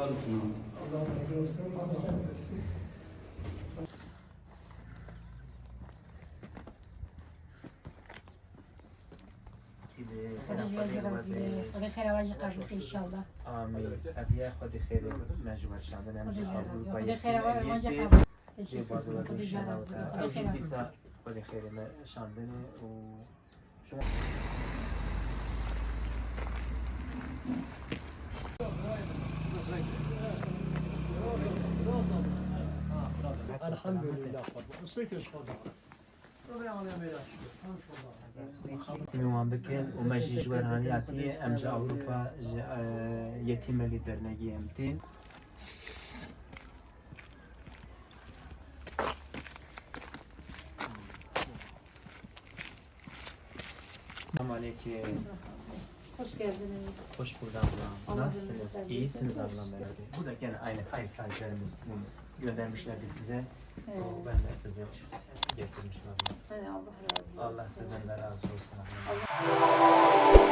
Sağ olasın abi. Allah razı olsun. Allah sen bilirsin. خدا جوازی رازیه خدا خیر واجی قبول ان شاء الله آمین ابیا خدا خیر مجبور شدن خدا امروز جوازی اروپایی خدا خیر واجی که قبول ان یه شاء الله بار خدا جوازی خدا خیر دیسا خدا خیر شاندن و شما Elhamdülillah. Sıkış fazla. سینوان بکن و مجی جوارهانیاتی امجا اوروپا یتیم لی درنگی امتین Selamünaleyküm. Hoş geldiniz. Hoş bulduk ablam. Nasılsınız? İyisiniz ablam herhalde. Bu da gene aynı hayır sahiplerimiz bunu göndermişlerdi size. Ben de size getirmişim ablam. Allah razı olsun. Allah sizden de razı olsun ablam. Allah